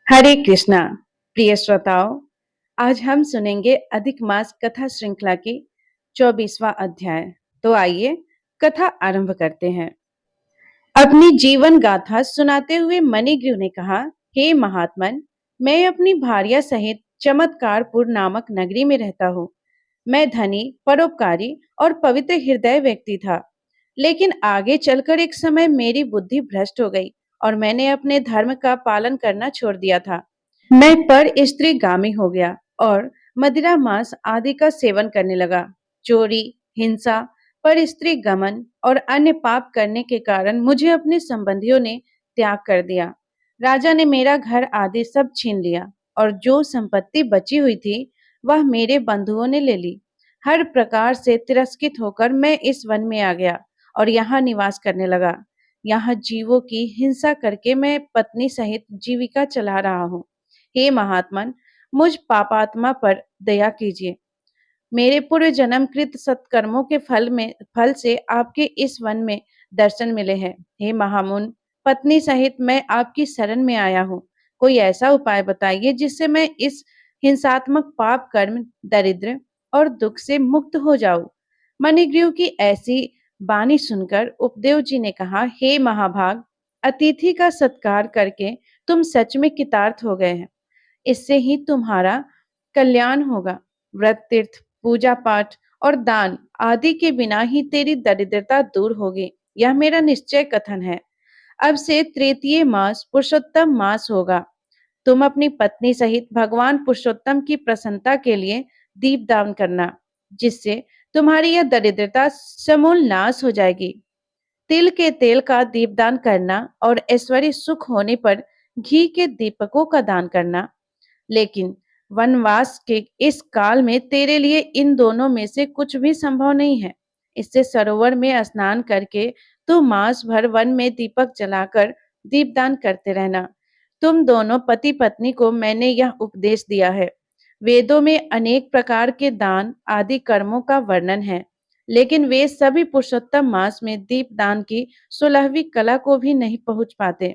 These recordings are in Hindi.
हरे कृष्णा। प्रिय श्रोताओं, आज हम सुनेंगे अधिक मास कथा श्रृंखला की 24वां अध्याय। तो आइए कथा आरंभ करते हैं। अपनी जीवन गाथा सुनाते हुए मणिग्रीव ने कहा, हे महात्मन, मैं अपनी भार्या सहित चमत्कारपुर नामक नगरी में रहता हूँ। मैं धनी, परोपकारी और पवित्र हृदय व्यक्ति था, लेकिन आगे चलकर एक समय मेरी बुद्धि भ्रष्ट हो गई और मैंने अपने धर्म का पालन करना छोड़ दिया था। मैं पर स्त्रीगामी हो गया और मदिरा मांस आदि का सेवन करने लगा। चोरी, हिंसा, पर स्त्री गमन और अन्य पाप करने के कारण मुझे अपने संबंधियों ने त्याग कर दिया। राजा ने मेरा घर आदि सब छीन लिया और जो संपत्ति बची हुई थी वह मेरे बंधुओं ने ले ली। हर प्रकार से तिरस्कृत होकर मैं इस वन में आ गया और यहाँ निवास करने लगा। यहाँ जीवों की हिंसा करके मैं पत्नी सहित जीविका चला रहा हूँ। हे महात्मन, मुझ पापात्मा पर दया कीजिए। मेरे पूर्व जन्मकृत सत्कर्मों के फल से आपके इस वन में दर्शन मिले हैं। हे महामुन, पत्नी सहित मैं आपकी शरण में आया हूँ। कोई ऐसा उपाय बताइए जिससे मैं इस हिंसात्मक पाप कर्म, दरिद्र और दुख से मुक्त हो जाऊं। मणिग्रीव की ऐसी बानी सुनकर उपदेव जी ने कहा, हे महाभाग, अतिथि का सत्कार करके तुम सच में कृतार्थ हो गए हैं। इससे ही तुम्हारा कल्याण होगा। व्रत, तीर्थ, पूजा पाठ और दान आदि के बिना ही तेरी दरिद्रता दूर होगी। यह मेरा निश्चय कथन है। अब से तृतीय मास पुरुषोत्तम मास होगा। तुम अपनी पत्नी सहित भगवान पुरुषोत्तम की प्रसन्नता के लिए दीपदान करना, जिससे तुम्हारी यह दरिद्रता समूल नाश हो जाएगी। तिल के तेल का दीपदान करना और ऐश्वर्य सुख होने पर घी के दीपकों का दान करना। लेकिन वनवास के इस काल में तेरे लिए इन दोनों में से कुछ भी संभव नहीं है। इससे सरोवर में स्नान करके तू मास भर वन में दीपक जलाकर दीपदान करते रहना। तुम दोनों पति पत्नी को मैंने यह उपदेश दिया है। वेदों में अनेक प्रकार के दान आदि कर्मों का वर्णन है, लेकिन वे सभी पुरुषोत्तम मास में दीपदान की 16वीं कला को भी नहीं पहुंच पाते।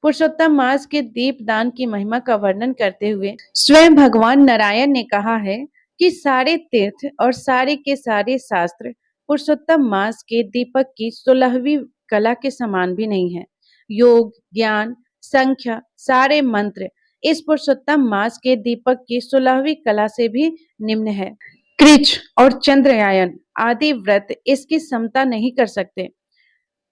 पुरुषोत्तम मास के दीपदान की महिमा का वर्णन करते हुए स्वयं भगवान नारायण ने कहा है कि सारे तीर्थ और सारे के सारे शास्त्र पुरुषोत्तम मास के दीपक की 16वीं कला के समान भी नहीं है। योग, ज्ञान, संख्या, सारे मंत्र इस पुरुषोत्तम मास के दीपक की 16वीं कला से भी निम्न है। कृच और चंद्रयान आदि व्रत इसकी समता नहीं कर सकते।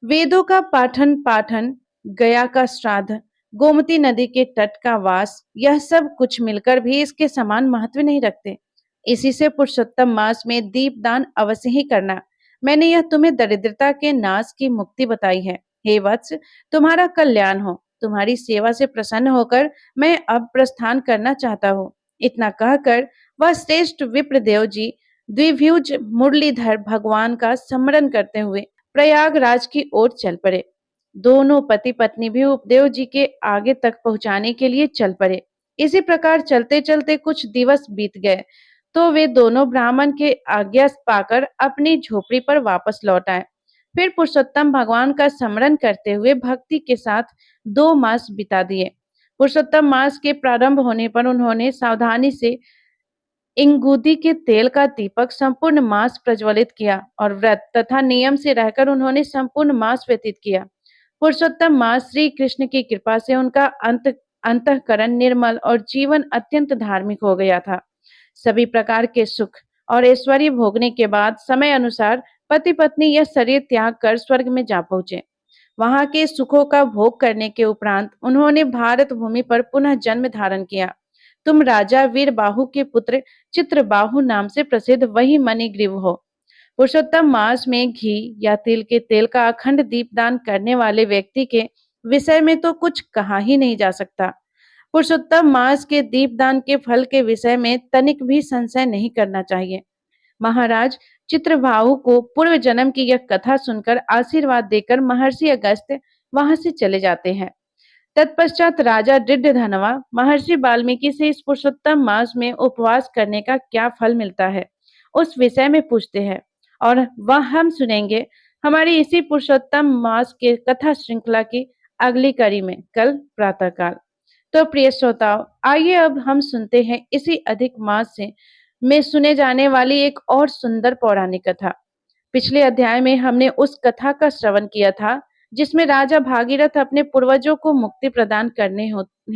वेदों का पाठन, गया का श्राद्ध, गोमती नदी के तट का वास, यह सब कुछ मिलकर भी इसके समान महत्व नहीं रखते। इसी से पुरुषोत्तम मास में दीपदान अवश्य ही करना। मैंने यह तुम्हें दरिद्रता के नाश की मुक्ति बताई है। हे वत्स, तुम्हारा कल्याण हो। तुम्हारी सेवा से प्रसन्न होकर मैं अब प्रस्थान करना चाहता हूँ। इतना कहकर वह श्रेष्ठ विप्रदेव जी द्विभुज मुरलीधर भगवान का स्मरण करते हुए प्रयागराज की ओर चल पड़े। दोनों पति पत्नी भी उपदेव जी के आगे तक पहुंचाने के लिए चल पड़े। इसी प्रकार चलते चलते कुछ दिवस बीत गए तो वे दोनों ब्राह्मण के आज्ञा पाकर अपनी झोपड़ी पर वापस लौट आए। फिर पुरुषोत्तम भगवान का स्मरण करते हुए भक्ति के साथ 2 मास बिता दिए। पुरुषोत्तम मास के प्रारंभ होने पर उन्होंने सावधानी से इंगूदी के तेल का दीपक संपूर्ण मास प्रज्वलित किया और व्रत तथा नियम से रहकर उन्होंने संपूर्ण मास व्यतीत किया। पुरुषोत्तम मास श्री कृष्ण की कृपा से उनका अंतःकरण निर्मल और जीवन अत्यंत धार्मिक हो गया था। सभी प्रकार के सुख और ऐश्वर्य भोगने के बाद समय अनुसार पति पत्नी यह शरीर त्याग कर स्वर्ग में जा पहुंचे। वहां के सुखों का भोग करने के उपरांत उन्होंने भारत भूमि पर पुनः जन्म धारण किया। तुम राजा वीरबाहु के पुत्र चित्रबाहु नाम से प्रसिद्ध वही मणिग्रीव हो। पुरुषोत्तम मास में घी या तिल के तेल का अखंड दीपदान करने वाले व्यक्ति के विषय में तो कुछ कहा ही नहीं जा सकता। पुरुषोत्तम मास के दीपदान के फल के विषय में तनिक भी संशय नहीं करना चाहिए। महाराज चित्रबाहु को पूर्व जन्म की यह कथा सुनकर आशीर्वाद देकर महर्षि अगस्त्य वहां से चले जाते हैं। तत्पश्चात राजा दृढ़धनवा महर्षि वाल्मीकि से इस पुरुषोत्तम मास में उपवास करने का क्या फल मिलता है उस विषय में पूछते हैं, और वह हम सुनेंगे हमारी इसी पुरुषोत्तम मास के कथा श्रृंखला की अगली कड़ी में कल प्रातःकाल। तो प्रिय श्रोताओं, आइए अब हम सुनते हैं इसी अधिक मास से में सुने जाने वाली एक और सुंदर पौराणिक कथा। पिछले अध्याय में हमने उस कथा का श्रवण किया था जिसमें राजा भागीरथ अपने पूर्वजों को मुक्ति प्रदान करने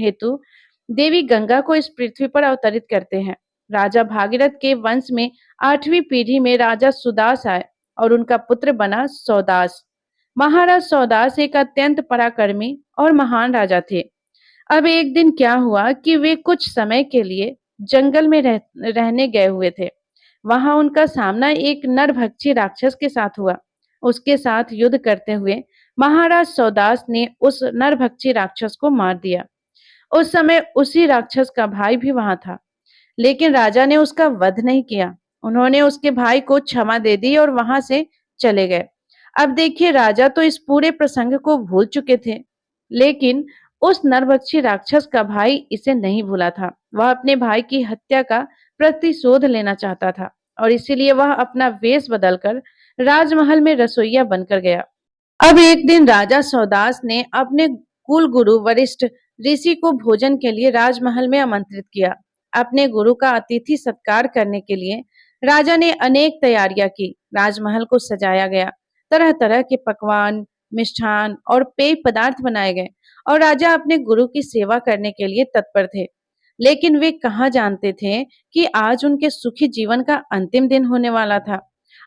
हेतु देवी गंगा को इस पृथ्वी पर अवतरित करते हैं। राजा भागीरथ के वंश में 8वीं पीढ़ी में राजा सुदास आए और उनका पुत्र बना सौदास। महाराज सौदास एक अत्यंत पराक्रमी और महान राजा थे। अब एक दिन क्या हुआ कि वे कुछ समय के लिए जंगल में रहने गए हुए थे। वहां उनका सामना एक नरभक्षी राक्षस के साथ हुआ। उसके साथ युद्ध करते हुए महाराज सौदास ने उस नरभक्षी राक्षस को मार दिया। उस समय उसी राक्षस का भाई भी वहां था, लेकिन राजा ने उसका वध नहीं किया। उन्होंने उसके भाई को क्षमा दे दी और वहां से चले गए। अब देखिए, राजा तो इस पूरे प्रसंग को भूल चुके थे, लेकिन उस नरभक्षी राक्षस का भाई इसे नहीं भूला था। वह अपने भाई की हत्या का प्रतिशोध लेना चाहता था और इसीलिए वह अपना वेश बदलकर राजमहल में रसोइया बनकर गया। अब एक दिन राजा सौदास ने अपने कुल गुरु वरिष्ठ ऋषि को भोजन के लिए राजमहल में आमंत्रित किया। अपने गुरु का अतिथि सत्कार करने के लिए राजा ने अनेक तैयारियां की। राजमहल को सजाया गया, तरह तरह के पकवान, मिष्ठान और पेय पदार्थ बनाए गए और राजा अपने गुरु की सेवा करने के लिए तत्पर थे। लेकिन वे कहाँ जानते थे कि आज उनके सुखी जीवन का अंतिम दिन होने वाला था।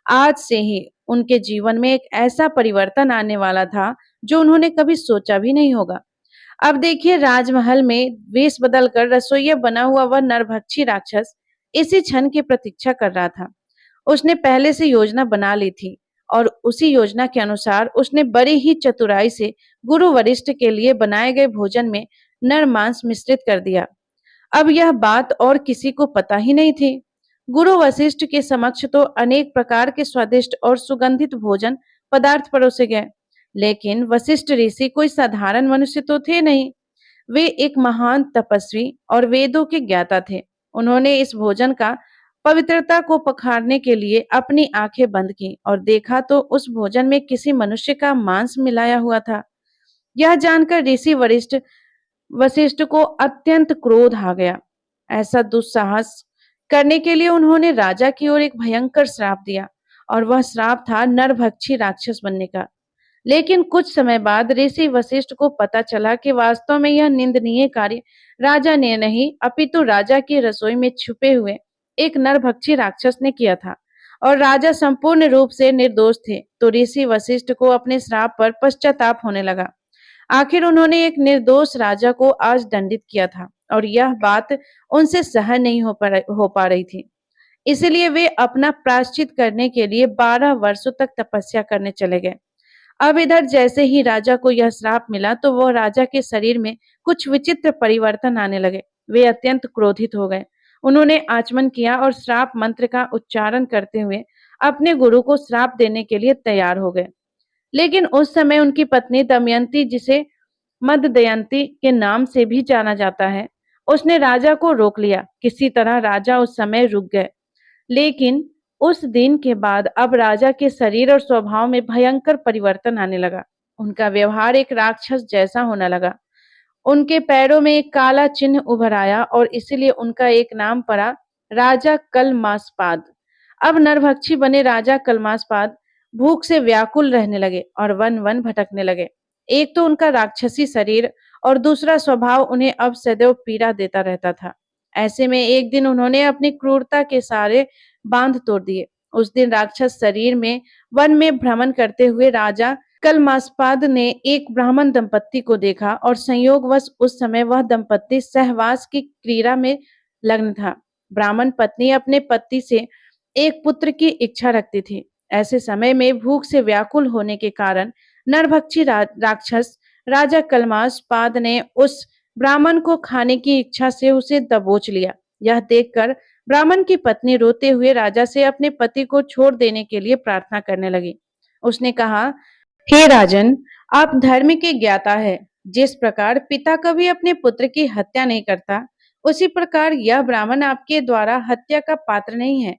आज से ही उनके जीवन में एक ऐसा परिवर्तन आने वाला था जो उन्होंने कभी सोचा भी नहीं होगा। अब देखिए, राजमहल में वेश बदलकर रसोइया बना हुआ वह नरभक्षी राक्षस इसी क्षण की प्रतीक्षा कर रहा था। उसने पहले से योजना बना ली थी और उसी योजना के अनुसार उसने बड़ी ही चतुराई से गुरु वरिष्ठ के लिए बनाए गए भोजन में नर मांस मिश्रित कर दिया। अब यह बात और किसी को पता ही नहीं थी। गुरु वशिष्ठ के समक्ष तो अनेक प्रकार के स्वादिष्ट और सुगंधित भोजन पदार्थ परोसे गए, लेकिन वशिष्ठ ऋषि कोई साधारण मनुष्य तो थे नहीं। वे एक महान तपस्वी और वेदों के ज्ञाता थे। उन्होंने इस भोजन का पवित्रता को पखारने के लिए अपनी आंखें बंद की और देखा तो उस भोजन में किसी मनुष्य का मांस मिलाया हुआ था। यह जानकर ऋषि वरिष्ठ वशिष्ठ को अत्यंत क्रोध आ गया। ऐसा दुस्साहस करने के लिए उन्होंने राजा की ओर एक भयंकर श्राप दिया और वह श्राप था नरभक्षी राक्षस बनने का। लेकिन कुछ समय बाद ऋषि वशिष्ठ को पता चला कि वास्तव में यह निंदनीय कार्य राजा ने नहीं, अपितु राजा की रसोई में छुपे हुए एक नरभक्षी राक्षस ने किया था और राजा संपूर्ण रूप से निर्दोष थे। तो ऋषि वशिष्ठ को अपने श्राप पर पश्चाताप होने लगा। आखिर उन्होंने एक निर्दोष राजा को आज दंडित किया था और यह बात उनसे सहन नहीं हो पा रही थी। इसलिए वे अपना प्रायश्चित करने के लिए 12 वर्षों तक तपस्या करने चले गए। अब इधर जैसे ही राजा को यह श्राप मिला तो वह राजा के शरीर में कुछ विचित्र परिवर्तन आने लगे। वे अत्यंत क्रोधित हो गए। उन्होंने आचमन किया और श्राप मंत्र का उच्चारण करते हुए अपने गुरु को श्राप देने के लिए तैयार हो गए। लेकिन उस समय उनकी पत्नी दमयंती, जिसे मददयंती के नाम से भी जाना जाता है, उसने राजा को रोक लिया। किसी तरह राजा उस समय रुक गए। लेकिन उस दिन के बाद अब राजा के शरीर और स्वभाव में भयंकर परिवर्तन आने लगा। उनका व्यवहार एक राक्षस जैसा होने लगा। उनके पैरों में एक काला चिन्ह उभर आया और इसीलिए उनका एक नाम पड़ा, राजा कलमासपाद। अब नरभक्षी बने राजा कलमासपाद भूख से व्याकुल रहने लगे और वन वन भटकने लगे। एक तो उनका राक्षसी शरीर और दूसरा स्वभाव उन्हें अब सदैव पीड़ा देता रहता था। ऐसे में एक दिन उन्होंने अपनी क्रूरता के सारे बांध तोड़ दिए। उस दिन राक्षस शरीर में वन में भ्रमण करते हुए राजा कलमास्पाद ने एक ब्राह्मण दंपत्ति को देखा और संयोगवश उस समय वह दंपत्ति सहवास की क्रीड़ा में लग्न था। ब्राह्मण पत्नी अपने पति से एक पुत्र की इच्छा रखती थी। ऐसे समय में भूख से व्याकुल होने के कारण नरभक्षी राक्षस राजा कलमास्पाद ने उस ब्राह्मण को खाने की इच्छा से उसे दबोच लिया। यह देखकर ब्राह्मण की पत्नी रोते हुए राजा से अपने पति को छोड़ देने के लिए प्रार्थना करने लगी। उसने कहा, हे राजन, आप धर्म के ज्ञाता है। जिस प्रकार पिता कभी अपने पुत्र की हत्या नहीं करता, उसी प्रकार यह ब्राह्मण आपके द्वारा हत्या का पात्र नहीं है।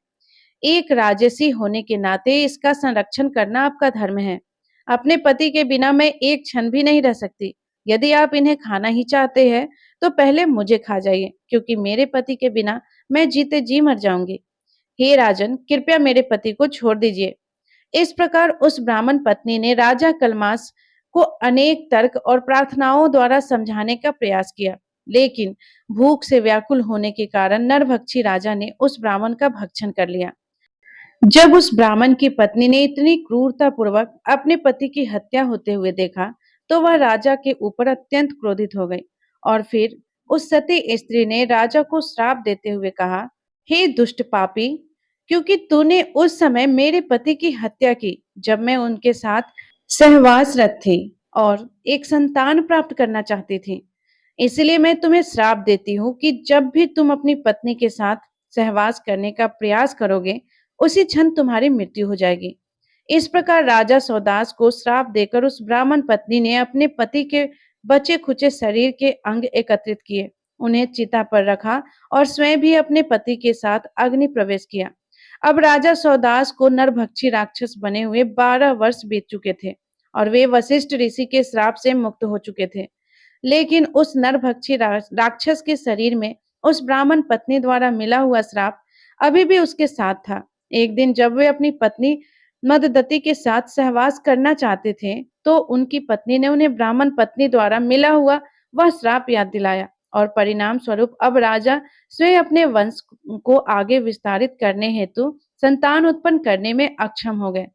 एक राजसी होने के नाते इसका संरक्षण करना आपका धर्म है। अपने पति के बिना मैं एक क्षण भी नहीं रह सकती। यदि आप इन्हें खाना ही चाहते हैं, तो पहले मुझे खा जाइए, क्योंकि मेरे पति के बिना मैं जीते जी मर जाऊंगी। हे राजन, कृपया मेरे पति को छोड़ दीजिए। इस प्रकार उस ब्राह्मण पत्नी ने राजा कलमास को अनेक तर्क और प्रार्थनाओं द्वारा समझाने का प्रयास किया, लेकिन भूख से व्याकुल होने के कारण नरभक्षी राजा ने उस ब्राह्मण का भक्षण कर लिया। जब उस ब्राह्मण की पत्नी ने इतनी क्रूरता पूर्वक अपने पति की हत्या होते हुए देखा, तो वह राजा के ऊपर अत्यंत क्रोधित हो गई और फिर उस सती स्त्री ने राजा को श्राप देते हुए कहा, हे दुष्ट पापी, क्योंकि तूने उस समय मेरे पति की हत्या की जब मैं उनके साथ सहवासरत थी और एक संतान प्राप्त करना चाहती थी। इसलिए मैं तुम्हें श्राप देती हूँ कि जब भी तुम अपनी पत्नी के साथ सहवास करने का प्रयास करोगे, उसी क्षण तुम्हारी मृत्यु हो जाएगी। इस प्रकार राजा सौदास को श्राप देकर उस ब्राह्मण पत्नी ने अपने पति के बचे खुचे शरीर के अंग एकत्रित किए, उन्हें चिता पर रखा और स्वयं भी अपने पति के साथ अग्नि प्रवेश किया। अब राजा सौदास को नरभक्षी राक्षस बने हुए 12 वर्ष बीत चुके थे और वे वशिष्ठ ऋषि के श्राप से मुक्त हो चुके थे। लेकिन उस नरभक्षी राक्षस के शरीर में उस ब्राह्मण पत्नी द्वारा मिला हुआ श्राप अभी भी उसके साथ था। एक दिन जब वे अपनी पत्नी मददती के साथ सहवास करना चाहते थे, तो उनकी पत्नी ने उन्हें ब्राह्मण पत्नी द्वारा मिला हुआ वह श्राप याद दिलाया और परिणाम स्वरूप अब राजा स्वयं अपने वंश को आगे विस्तारित करने हेतु संतान उत्पन्न करने में अक्षम हो गए।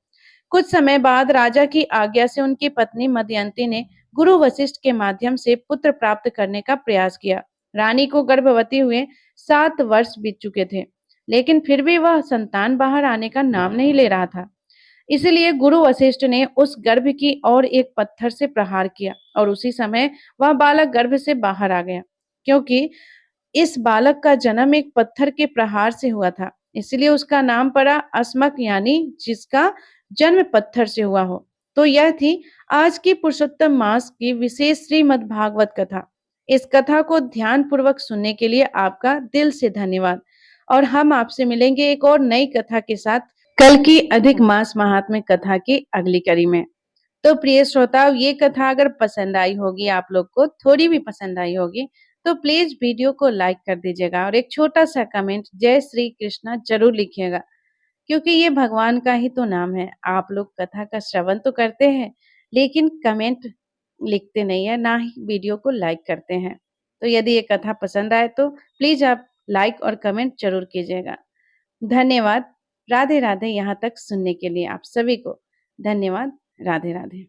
कुछ समय बाद राजा की आज्ञा से उनकी पत्नी मदयंती ने गुरु वशिष्ठ के माध्यम से पुत्र प्राप्त करने का प्रयास किया। रानी को गर्भवती हुए 7 वर्ष बीत चुके थे, लेकिन फिर भी वह संतान बाहर आने का नाम नहीं ले रहा था। इसलिए गुरु वशिष्ठ ने उस गर्भ की ओर एक पत्थर से प्रहार किया और उसी समय वह बालक गर्भ से बाहर आ गया। क्योंकि इस बालक का जन्म एक पत्थर के प्रहार से हुआ था, इसलिए उसका नाम पड़ा अस्मक, यानी जिसका जन्म पत्थर से हुआ हो। तो यह थी आज की पुरुषोत्तम मास की विशेष श्रीमद् भागवत कथा। इस कथा को ध्यान पूर्वक सुनने के लिए आपका दिल से धन्यवाद और हम आपसे मिलेंगे एक और नई कथा के साथ कल की अधिक मास महात्म्य कथा की अगली कड़ी में। तो प्रिय श्रोताओ, ये कथा अगर पसंद आई होगी, आप लोग को थोड़ी भी पसंद आई होगी, तो प्लीज वीडियो को लाइक कर दीजिएगा और एक छोटा सा कमेंट जय श्री कृष्णा जरूर लिखिएगा, क्योंकि ये भगवान का ही तो नाम है। आप लोग कथा का श्रवण तो करते हैं, लेकिन कमेंट लिखते नहीं है, ना ही वीडियो को लाइक करते हैं। तो यदि ये कथा पसंद आए तो प्लीज आप लाइक और कमेंट जरूर कीजिएगा। धन्यवाद। राधे राधे। यहाँ तक सुनने के लिए आप सभी को धन्यवाद। राधे राधे।